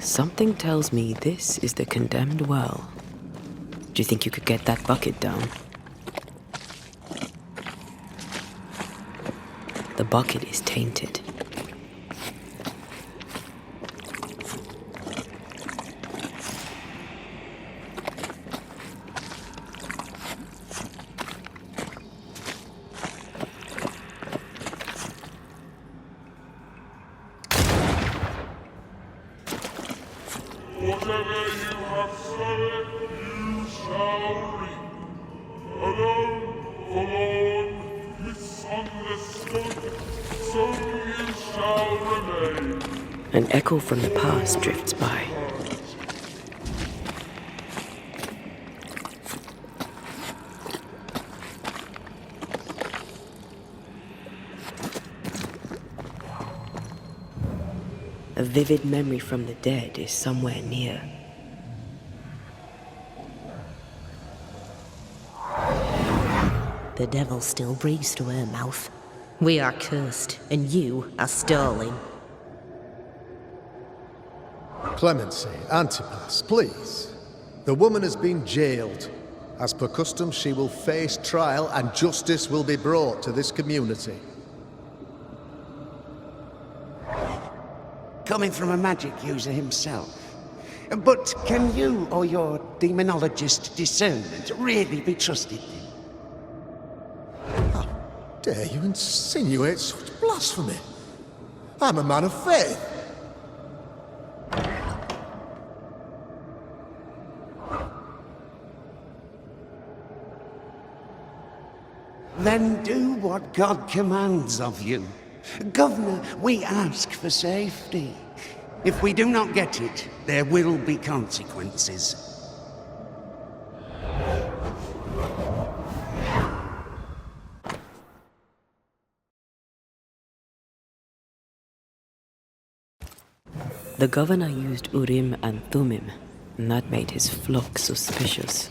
Something tells me this is the condemned well. Do you think you could get that bucket down? The bucket is tainted. Whatever you have sown, you shall reap. Alone, forlorn, misunderstood, so you shall remain. An echo from the past drifts by. A vivid memory from the dead is somewhere near. The devil still breathes through her mouth. We are cursed, and you are stolen. Clemency, Antipas, please. The woman has been jailed. As per custom, she will face trial and justice will be brought to this community. Coming from a magic user himself. But can you or your demonologist discernment really be trusted? How dare you insinuate such blasphemy? I'm a man of faith. Then do what God commands of you. Governor, we ask for safety. If we do not get it, there will be consequences. The governor used Urim and Thummim, and that made his flock suspicious.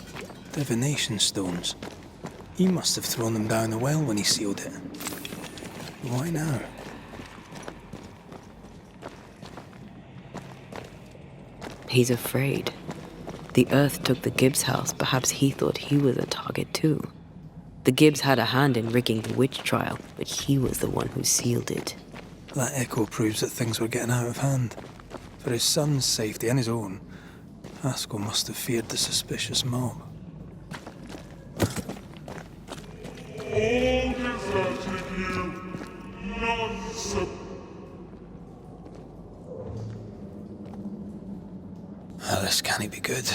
Divination stones. He must have thrown them down the well when he sealed it. Why now? He's afraid. The earth took the Gibbs house. Perhaps he thought he was a target too. The Gibbs had a hand in rigging the witch trial, but he was the one who sealed it. That echo proves that things were getting out of hand. For his son's safety and his own, Haskell must have feared the suspicious mob. All deserted you. None This can't be good.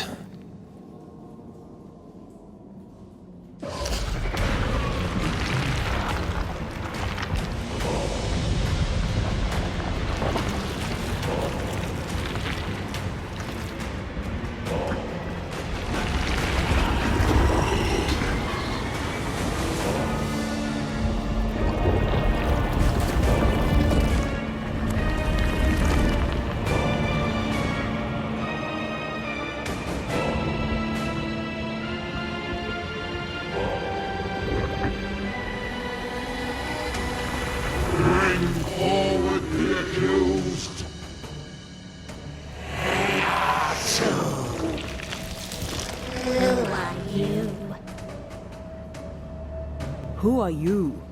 Who are you?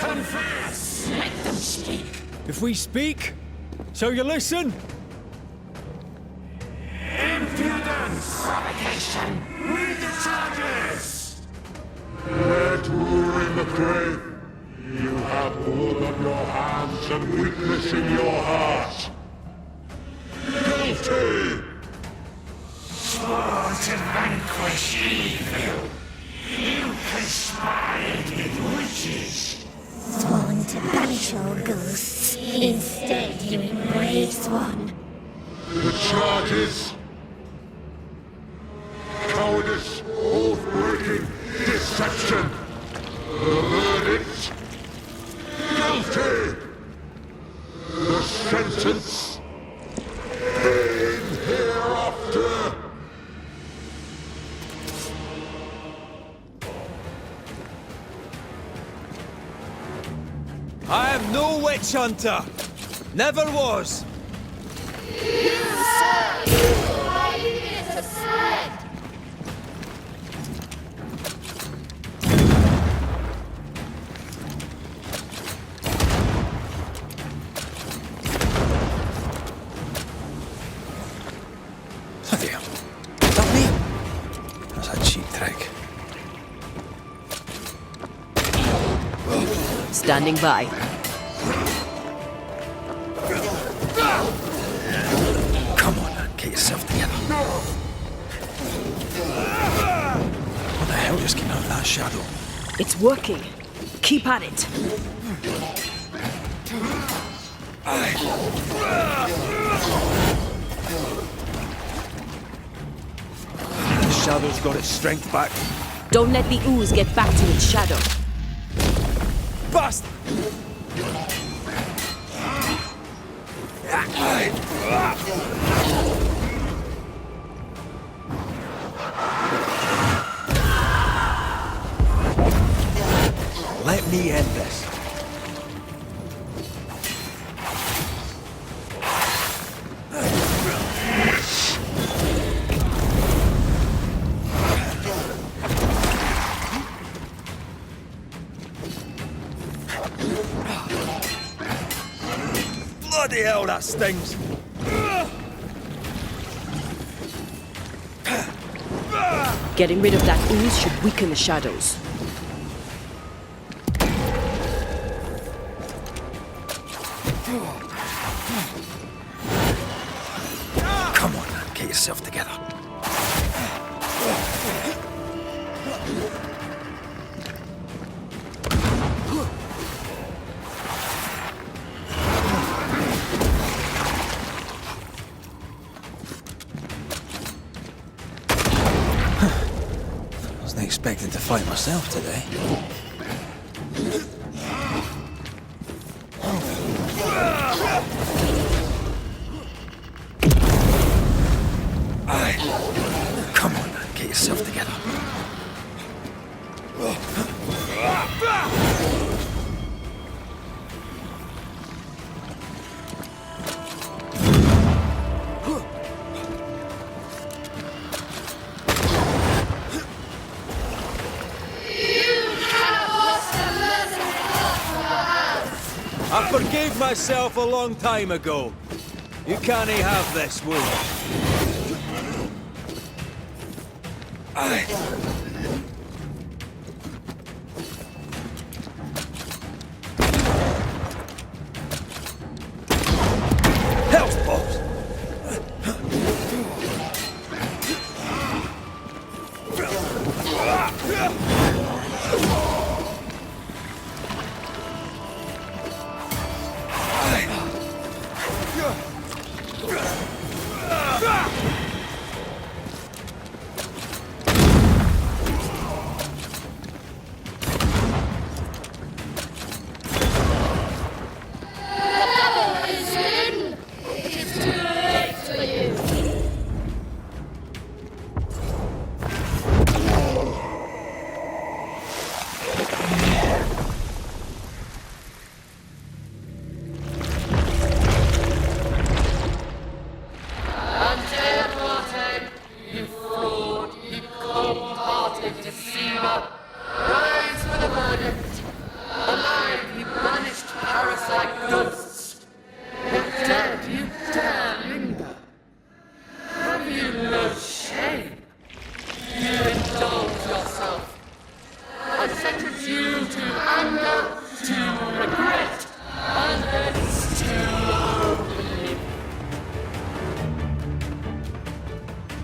Confess! Let them speak! If we speak, so you listen? Impudence! Provocation! Read the charges! Let Urim the grave. You have blood on your hands and weakness in your heart. Guilty! Swore to vanquish evil. You conspired with witches. Sworn to banish all ghosts. Instead, you embraced one. The charges: cowardice, oath-breaking, deception. The verdict: guilty. The sentence: pain hereafter. I am no witch hunter. Never was. Bloody hell. Is that me? That's a cheap trick. Standing by. Come on, man. Get yourself together. What the hell just came out of that shadow? It's working. Keep at it. The shadow's got its strength back. Don't let the ooze get back to its shadow. Bastard! Let me end this. Bloody hell, that stings! Getting rid of that ooze should weaken the shadows. Come on, man. Get yourself together. Wasn't expecting to fight myself today. Come on, man. Get yourself together. I forgave myself a long time ago. You can't have this wound. Hell's balls!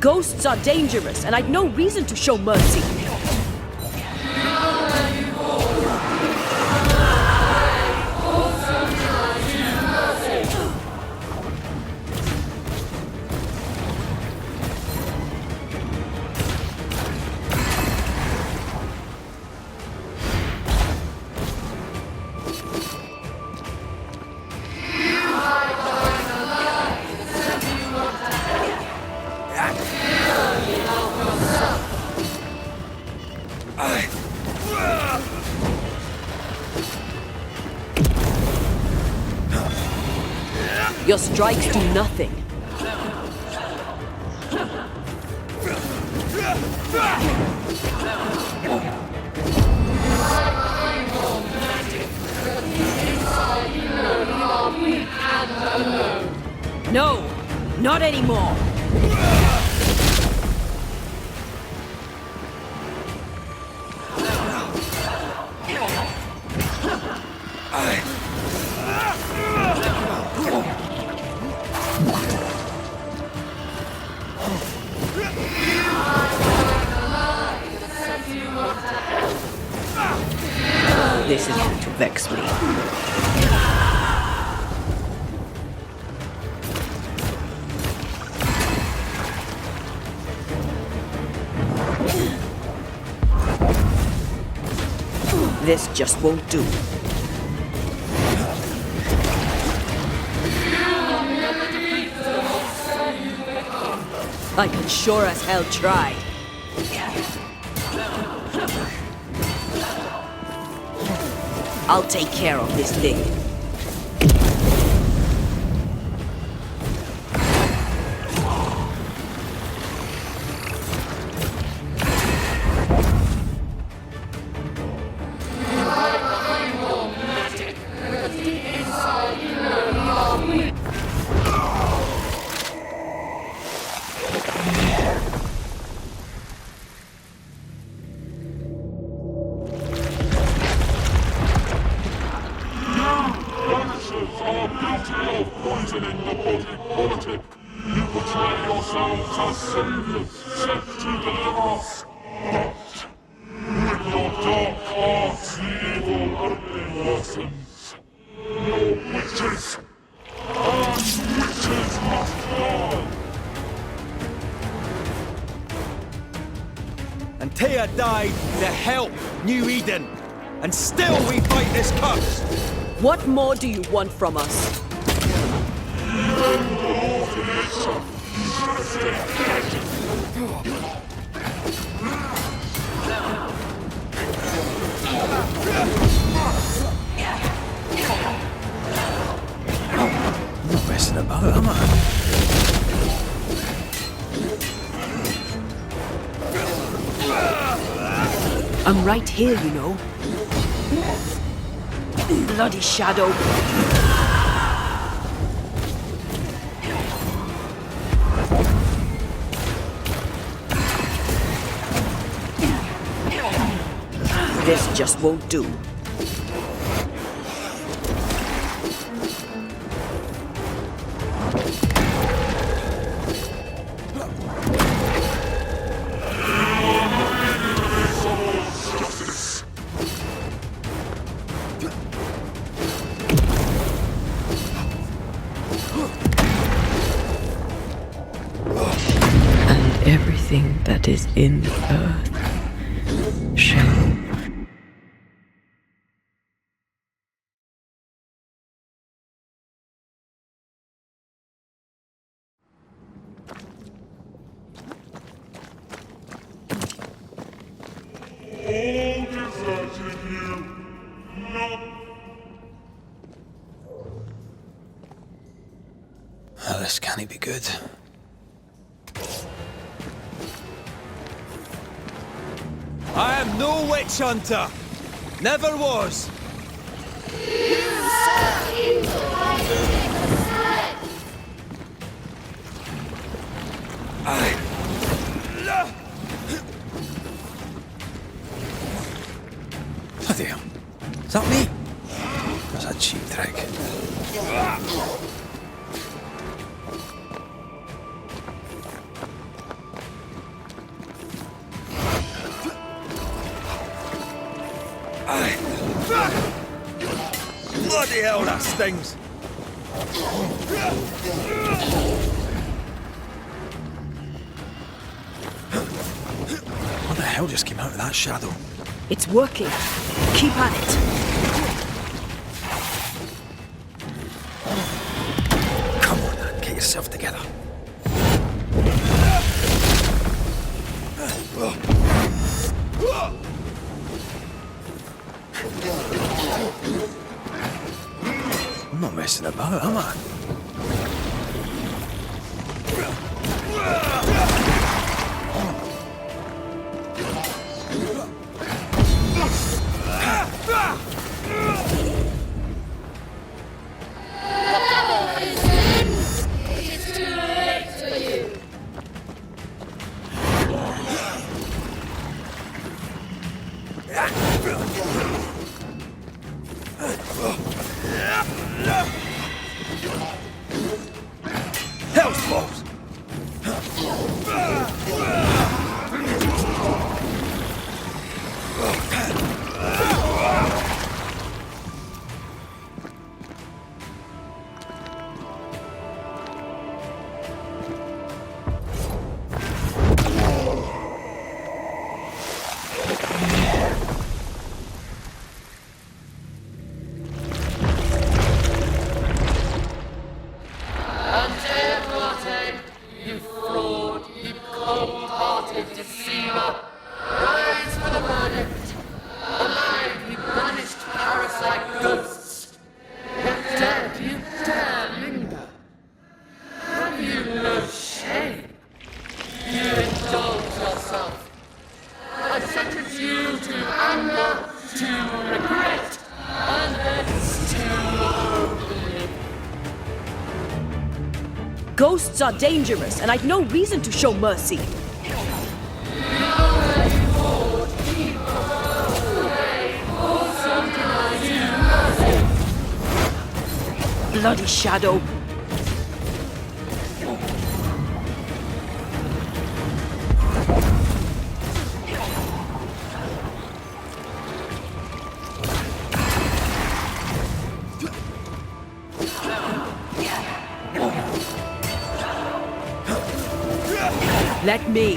Ghosts are dangerous, and I'd no reason to show mercy. Your strikes do nothing. No, not anymore. This is going to vex me. This just won't do. I can sure as hell try. I'll take care of this thing. Banishers are guilty of poisoning the body politic. You portray yourselves as saviors sent to deliver us. But with your dark arts, the evil only worsens. Your witches and witches must die. And Taya died to help New Eden. And still we fight this curse! What more do you want from us? I'm not messing about, am I? I'm right here, you know. Bloody shadow. This just won't do. Everything that is in the earth shall. All deserted you. Not Oh, this can't be good. I am no witch hunter! Never was! Bloody hell. Is that me? That's a cheap trick. Bloody hell, that stings! What the hell just came out of that shadow? It's working. Keep at it. Come on, man, get yourself together. I'm not messing about, am I? Ghosts are dangerous, and I'd no reason to show mercy. Bloody shadow. Let me.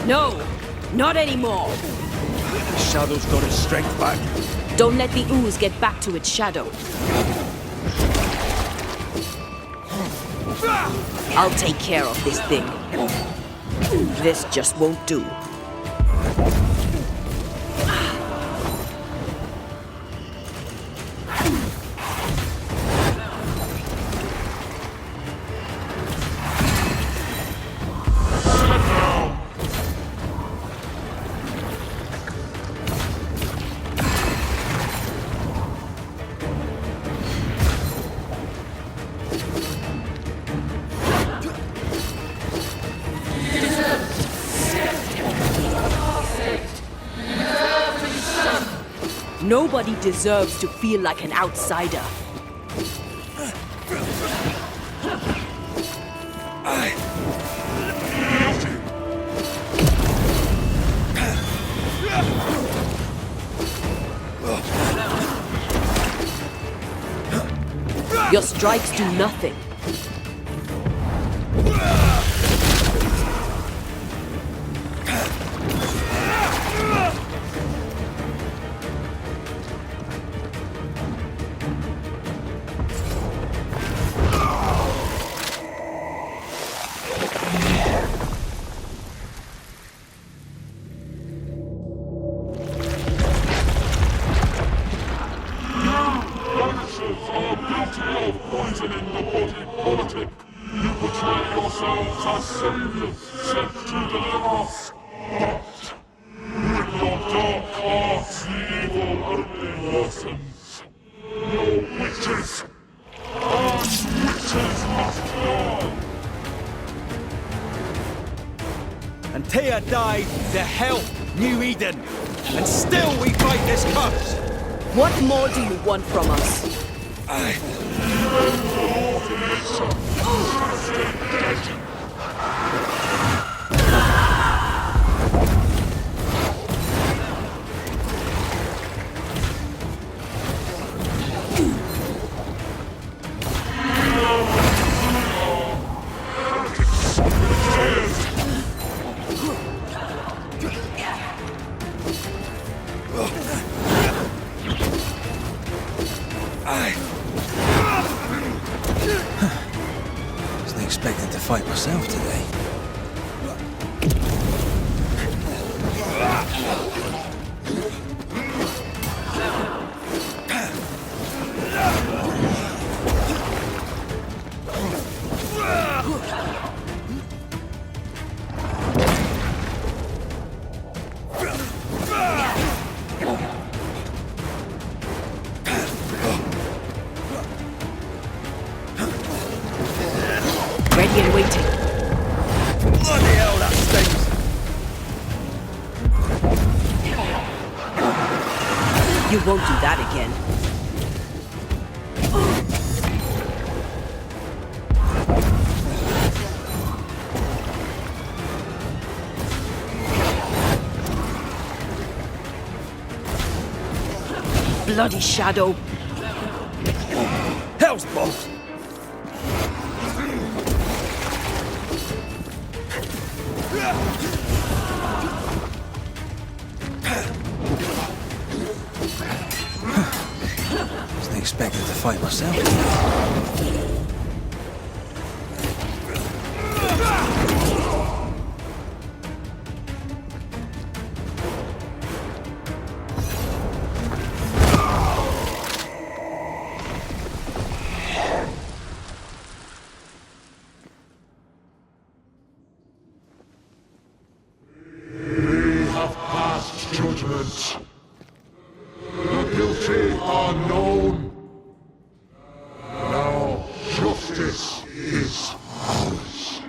No, not anymore. The shadow's got its strength back. Don't let the ooze get back to its shadow. I'll take care of this thing. This just won't do. Nobody deserves to feel like an outsider. Your strikes do nothing. Banishers are guilty of poisoning the body politic. You portray yourselves as saviors sent to deliver us. But with your dark hearts, the evil only worsens. Your witches and witches must die. And Taya died to help New Eden. And still we fight this curse. What more do you want from us? Wasn't expecting to fight myself today. Ready and waiting. Bloody hell, that stings. You won't do that again. Bloody shadow. Hell's balls. Wasn't expecting to fight myself today. judgment. The guilty are known. Now justice is ours.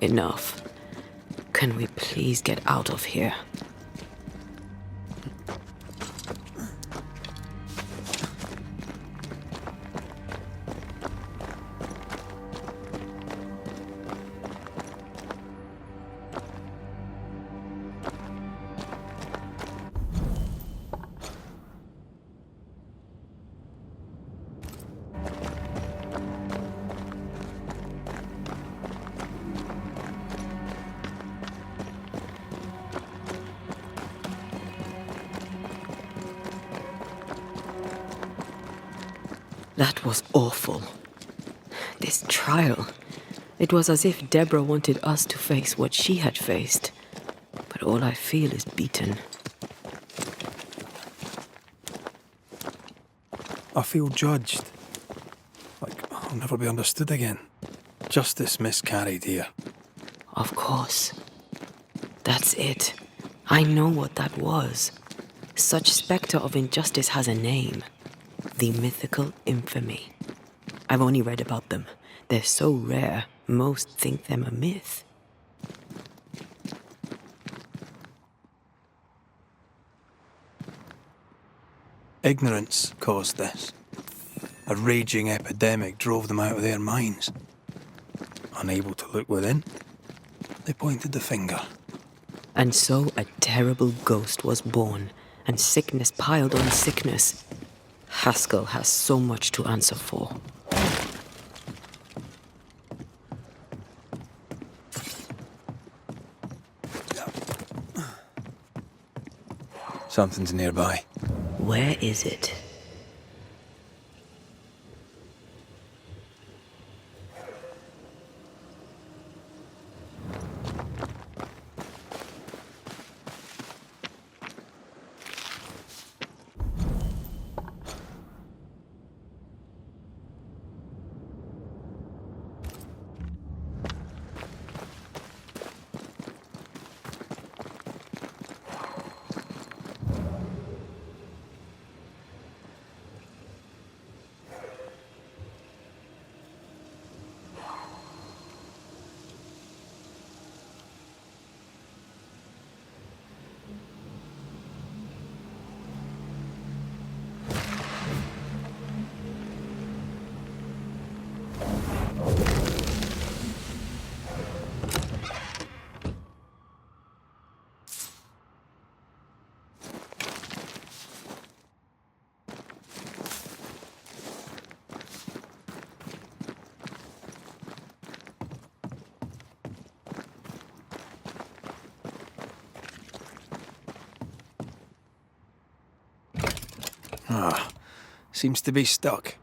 Enough. Can we please get out of here? That was awful. This trial. It was as if Deborah wanted us to face what she had faced. But all I feel is beaten. I feel judged. Like I'll never be understood again. Justice miscarried here. Of course. That's it. I know what that was. Such spectre of injustice has a name. The mythical infamy. I've only read about them. They're so rare, most think them a myth. Ignorance caused this. A raging epidemic drove them out of their minds. Unable to look within, they pointed the finger. And so a terrible ghost was born, and sickness piled on sickness. Haskell has so much to answer for. Something's nearby. Where is it? Seems to be stuck.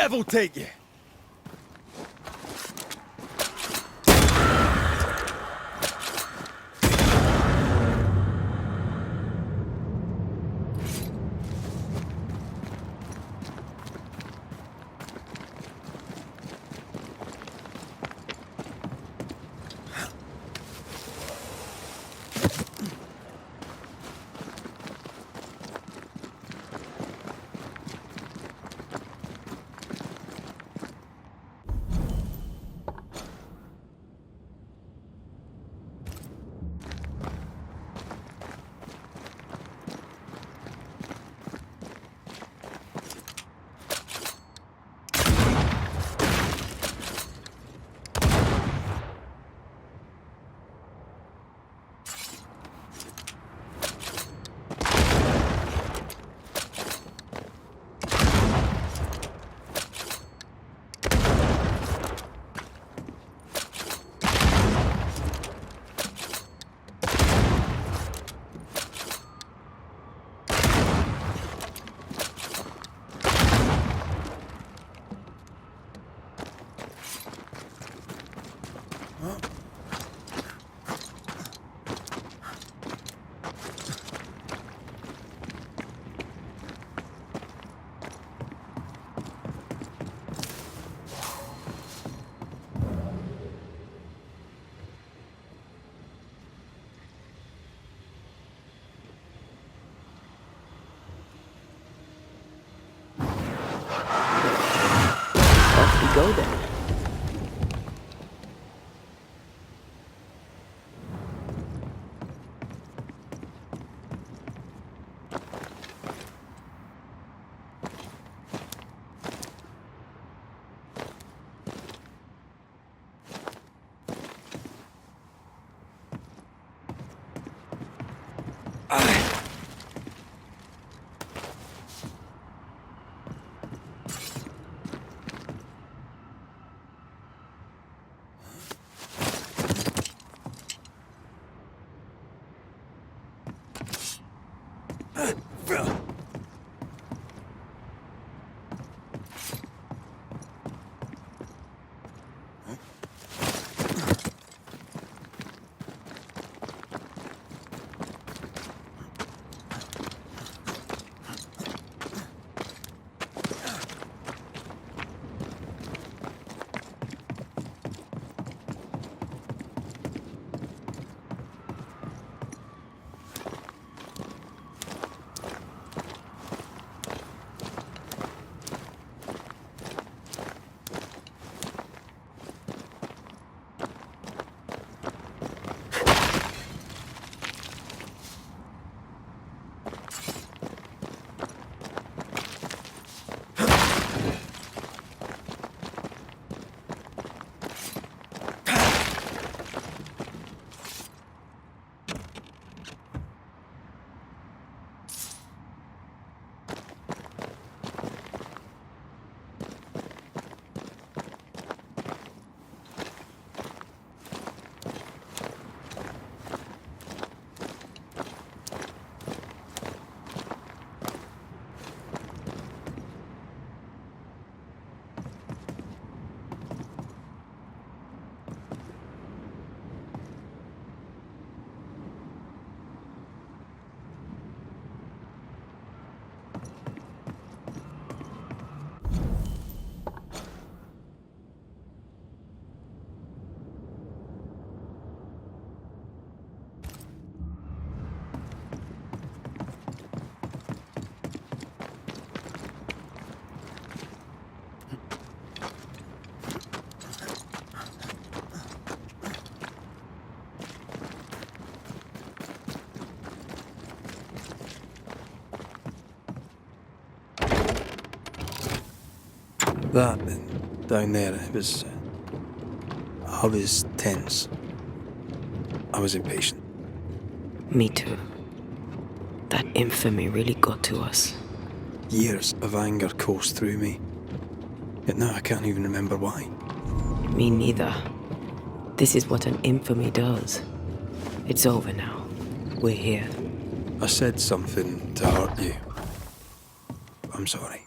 Devil take you! Go then. That, down there, it was... I was tense. I was impatient. Me too. That infamy really got to us. Years of anger coursed through me. Yet now I can't even remember why. Me neither. This is what an infamy does. It's over now. We're here. I said something to hurt you. I'm sorry.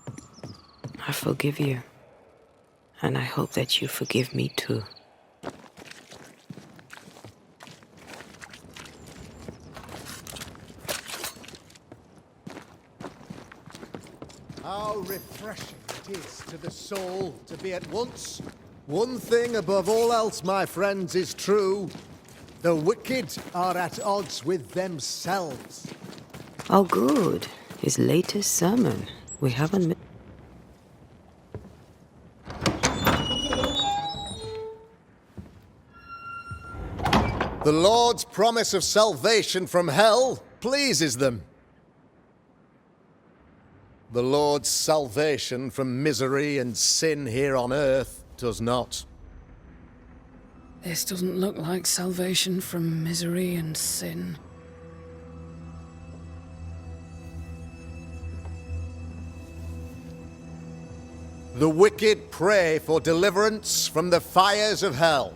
I forgive you. And I hope that you forgive me too. How refreshing it is to the soul to be at once. One thing above all else, my friends, is true. The wicked are at odds with themselves. Oh, good. His latest sermon. We haven't... The Lord's promise of salvation from hell pleases them. The Lord's salvation from misery and sin here on earth does not. This doesn't look like salvation from misery and sin. The wicked pray for deliverance from the fires of hell,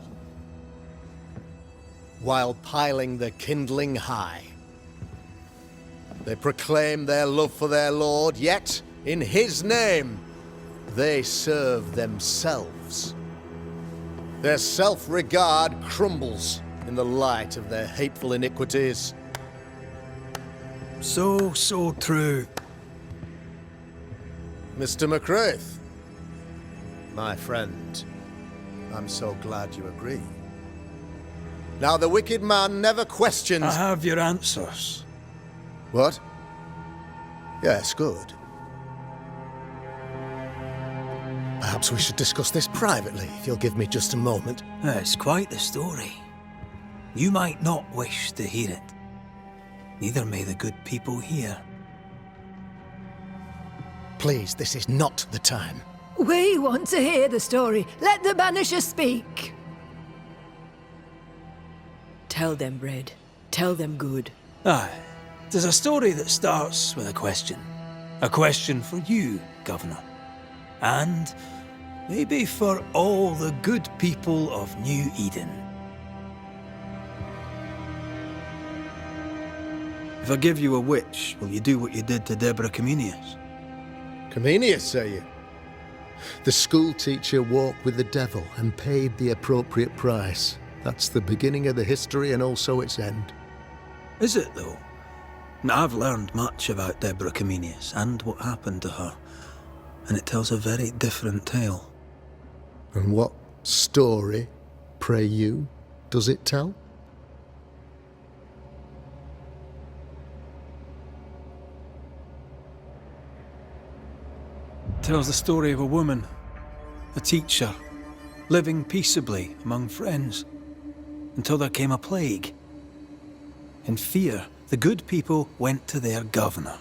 while piling the kindling high. They proclaim their love for their Lord, yet, in His name, they serve themselves. Their self-regard crumbles in the light of their hateful iniquities. So true. Mr. McCraith, my friend, I'm so glad you agree. Now, the wicked man never questions... I have your answers. What? Yes, good. Perhaps we should discuss this privately, if you'll give me just a moment. It's quite the story. You might not wish to hear it. Neither may the good people here. Please, this is not the time. We want to hear the story. Let the Banisher speak. Tell them, Red. Tell them good. Aye. There's a story that starts with a question. A question for you, Governor. And maybe for all the good people of New Eden. If I give you a witch, will you do what you did to Deborah Comenius? Comenius, say you? The school teacher walked with the devil and paid the appropriate price. That's the beginning of the history and also its end. Is it, though? Now, I've learned much about Deborah Comenius and what happened to her, and it tells a very different tale. And what story, pray you, does it tell? It tells the story of a woman, a teacher, living peaceably among friends, until there came a plague. In fear, the good people went to their governor.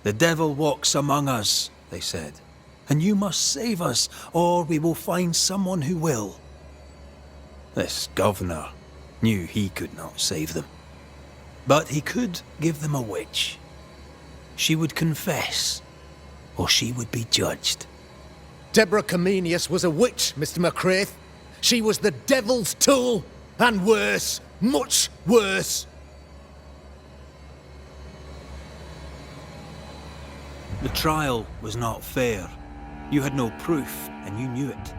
"The devil walks among us," they said, "and you must save us, or we will find someone who will." This governor knew he could not save them, but he could give them a witch. She would confess, or she would be judged. Deborah Comenius was a witch, Mr. McCraith. She was the devil's tool, and worse, much worse. The trial was not fair. You had no proof, and you knew it.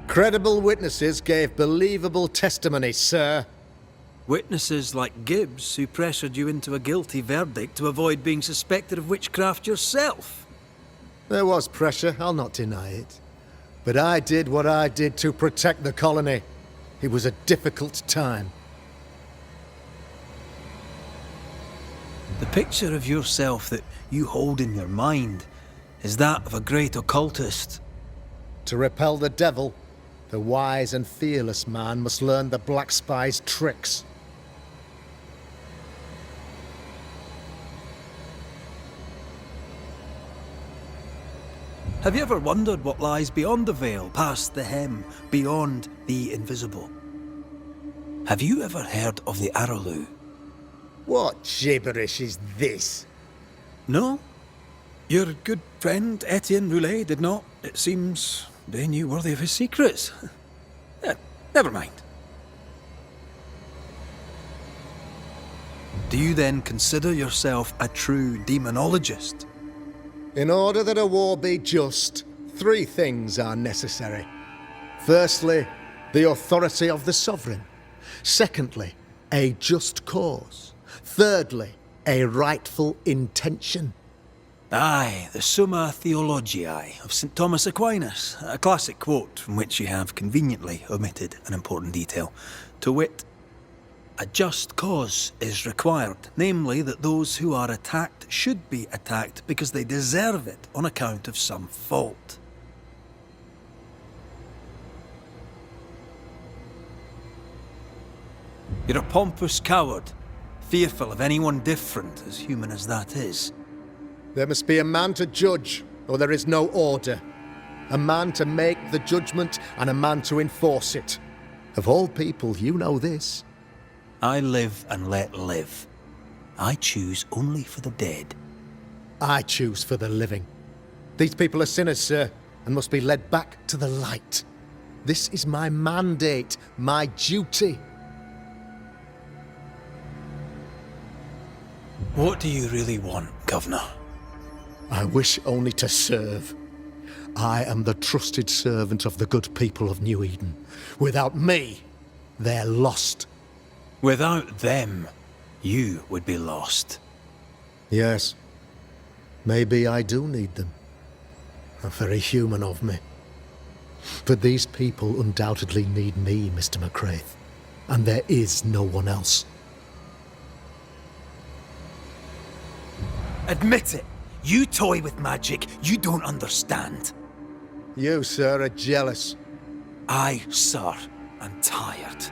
Credible witnesses gave believable testimony, sir. Witnesses like Gibbs, who pressured you into a guilty verdict to avoid being suspected of witchcraft yourself. There was pressure, I'll not deny it. But I did what I did to protect the colony. It was a difficult time. The picture of yourself that you hold in your mind is that of a great occultist. To repel the devil, the wise and fearless man must learn the Black Spy's tricks. Have you ever wondered what lies beyond the veil, past the hem, beyond the invisible? Have you ever heard of the Araloo? What gibberish is this? No? Your good friend Etienne Roulet did not, it seems, deign you worthy of his secrets. Never mind. Do you then consider yourself a true demonologist? In order that a war be just, 3 things are necessary. Firstly, the authority of the sovereign. Secondly, a just cause. Thirdly, a rightful intention. Aye, the Summa Theologiae of St. Thomas Aquinas, a classic quote from which you have conveniently omitted an important detail, to wit, a just cause is required, namely that those who are attacked should be attacked because they deserve it on account of some fault. You're a pompous coward, fearful of anyone different, as human as that is. There must be a man to judge, or there is no order. A man to make the judgment, and a man to enforce it. Of all people, you know this. I live and let live. I choose only for the dead. I choose for the living. These people are sinners, sir, and must be led back to the light. This is my mandate, my duty. What do you really want, Governor? I wish only to serve. I am the trusted servant of the good people of New Eden. Without me, they're lost. Without them, you would be lost. Yes. Maybe I do need them. How very human of me. But these people undoubtedly need me, Mr. McCraith. And there is no one else. Admit it! You toy with magic you don't understand. You, sir, are jealous. I, sir, am tired.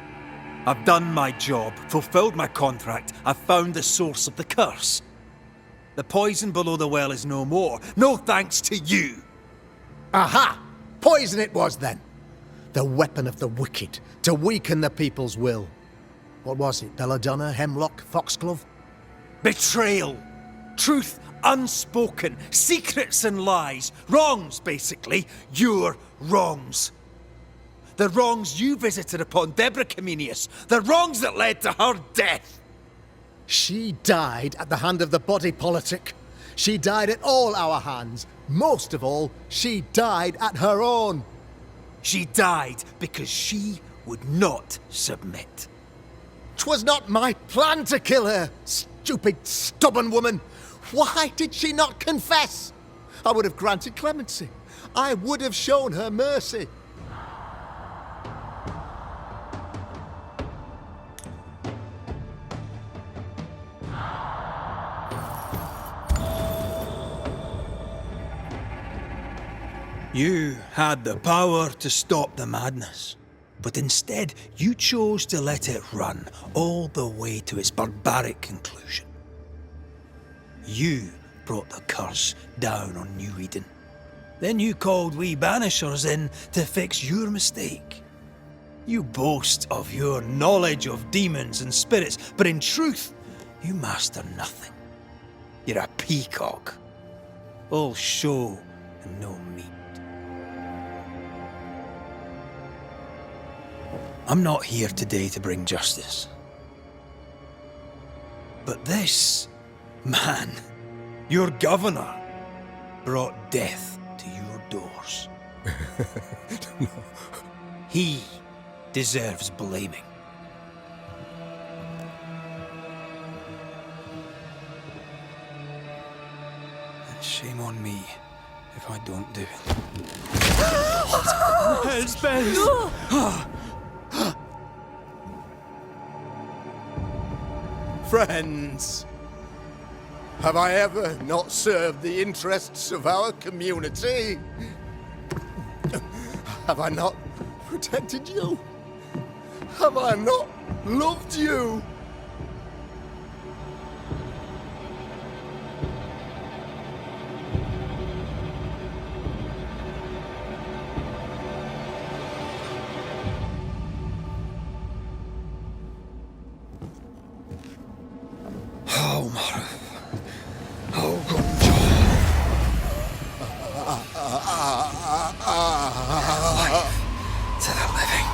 I've done my job, fulfilled my contract, I've found the source of the curse. The poison below the well is no more, no thanks to you. Aha! Poison it was then. The weapon of the wicked, to weaken the people's will. What was it, belladonna, hemlock, foxglove? Betrayal! Truth unspoken, secrets and lies, wrongs basically, your wrongs. The wrongs you visited upon Deborah Comenius, the wrongs that led to her death. She died at the hand of the body politic. She died at all our hands. Most of all, she died at her own. She died because she would not submit. 'Twas not my plan to kill her, stupid, stubborn woman. Why did she not confess? I would have granted clemency. I would have shown her mercy. You had the power to stop the madness, but instead you chose to let it run all the way to its barbaric conclusion. You brought the curse down on New Eden. Then you called we Banishers in to fix your mistake. You boast of your knowledge of demons and spirits, but in truth, you master nothing. You're a peacock. All show and no meat. I'm not here today to bring justice. But this man, your governor, brought death to your doors. No. He deserves blaming. And shame on me if I don't do it. Hell's bells! Friends, have I ever not served the interests of our community? Have I not protected you? Have I not loved you? To the living.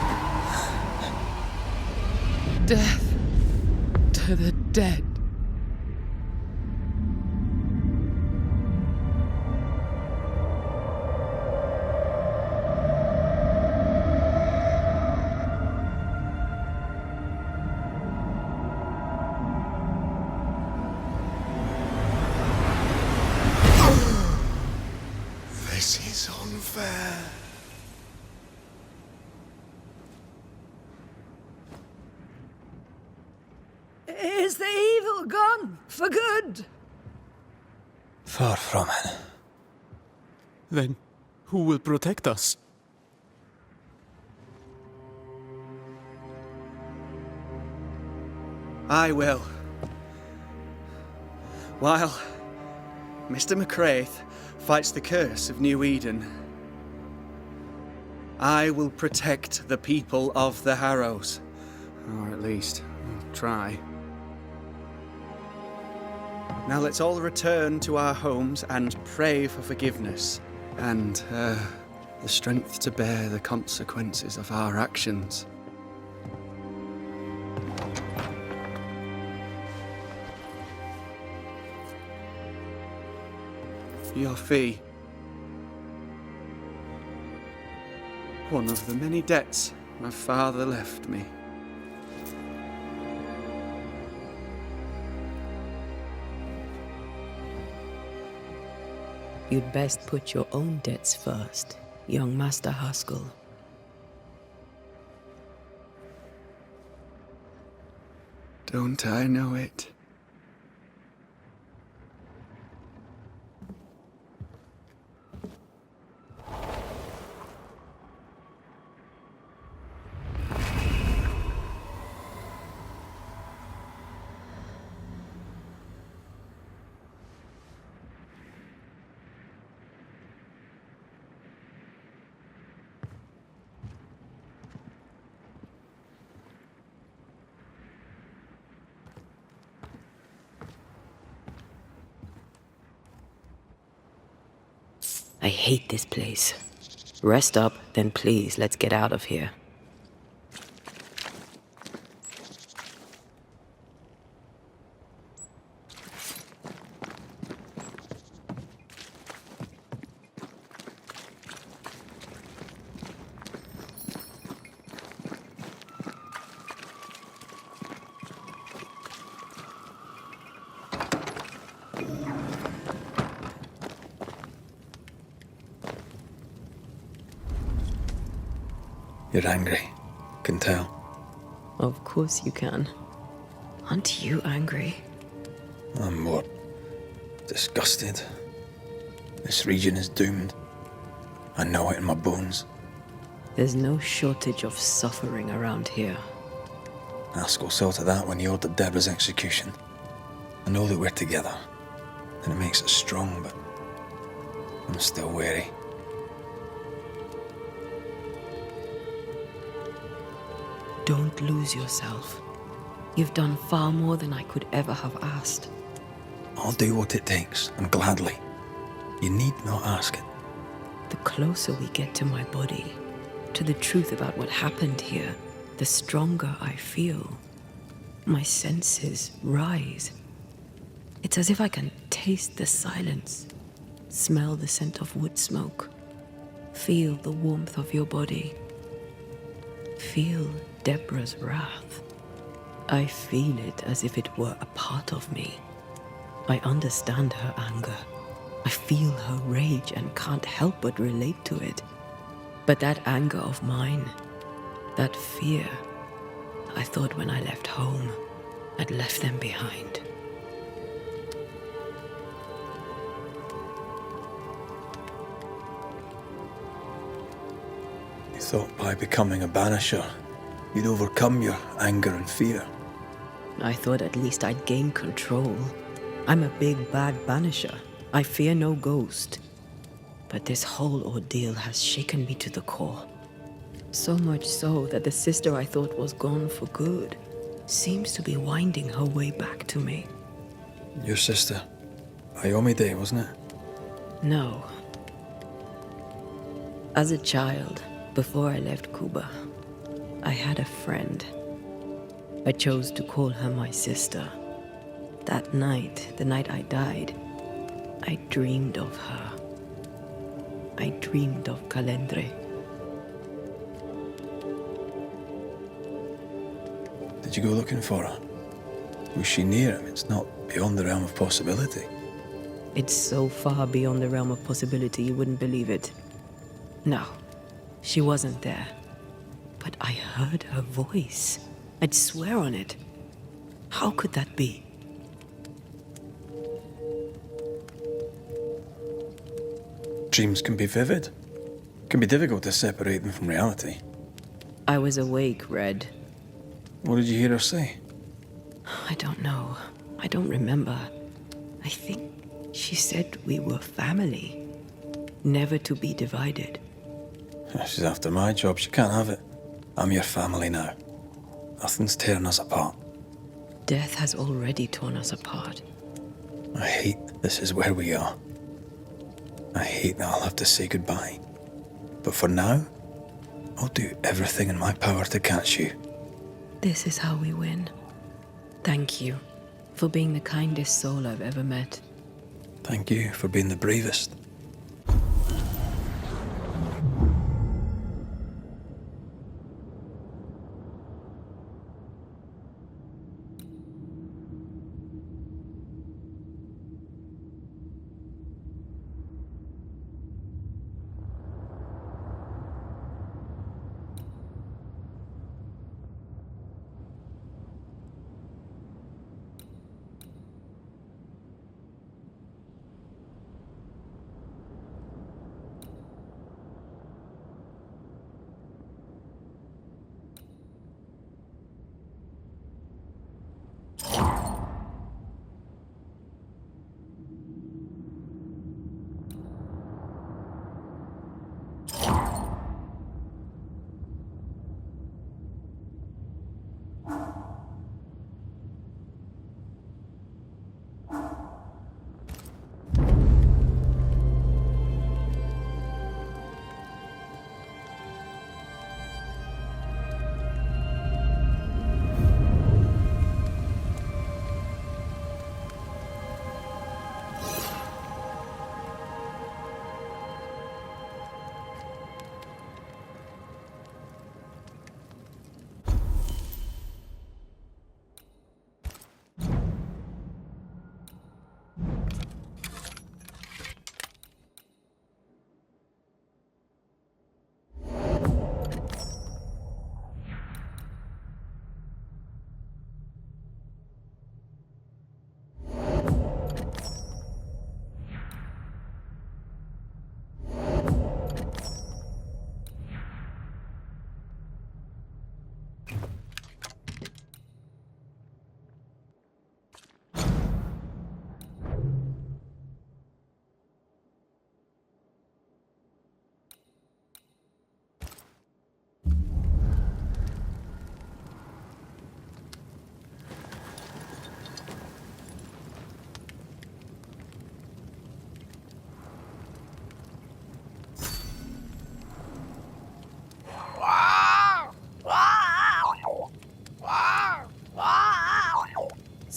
Death to the dead. This is unfair. Is the evil gone for good? Far from it. Then who will protect us? I will. While Mr. McCraith fights the curse of New Eden, I will protect the people of the Harrows. Or at least, try. Now let's all return to our homes and pray for forgiveness and the strength to bear the consequences of our actions. Your fee. One of the many debts my father left me. You'd best put your own debts first, young Master Haskell. Don't I know it? I hate this place. Rest up, then please, let's get out of here. You're angry. Can tell. Of course you can. Aren't you angry? I'm more disgusted. This region is doomed. I know it in my bones. There's no shortage of suffering around here. Haskell saw to that when he ordered Deborah's execution. I know that we're together, and it makes us strong, but I'm still wary. Don't lose yourself. You've done far more than I could ever have asked. I'll do what it takes, and gladly. You need not ask it. The closer we get to my body, to the truth about what happened here, the stronger I feel. My senses rise. It's as if I can taste the silence, smell the scent of wood smoke, feel the warmth of your body, feel Deborah's wrath. I feel it as if it were a part of me. I understand her anger. I feel her rage and can't help but relate to it. But that anger of mine, that fear, I thought when I left home, I'd left them behind. You thought by becoming a banisher, you'd overcome your anger and fear. I thought at least I'd gain control. I'm a big, bad banisher. I fear no ghost. But this whole ordeal has shaken me to the core. So much so that the sister I thought was gone for good seems to be winding her way back to me. Your sister. Ayomide, wasn't it? No. As a child, before I left Cuba, I had a friend. I chose to call her my sister. That night, the night I died, I dreamed of her. I dreamed of Calendre. Did you go looking for her? Was she near him? It's not beyond the realm of possibility. It's so far beyond the realm of possibility you wouldn't believe it. No, she wasn't there. But I heard her voice. I'd swear on it. How could that be? Dreams can be vivid. It can be difficult to separate them from reality. I was awake, Red. What did you hear her say? I don't know. I don't remember. I think she said we were family. Never to be divided. She's after my job. She can't have it. I'm your family now. Nothing's tearing us apart. Death has already torn us apart. I hate this is where we are. I hate that I'll have to say goodbye. But for now, I'll do everything in my power to catch you. This is how we win. Thank you for being the kindest soul I've ever met. Thank you for being the bravest.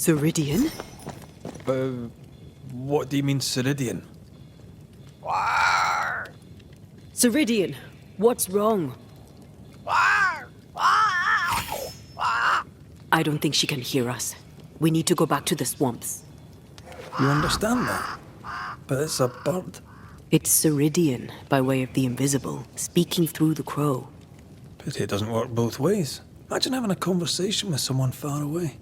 Ceridian? What do you mean, Ceridian? Ceridian, what's wrong? I don't think she can hear us. We need to go back to the swamps. You understand that? But it's a bird. It's Ceridian, by way of the invisible, speaking through the crow. Pity it doesn't work both ways. Imagine having a conversation with someone far away.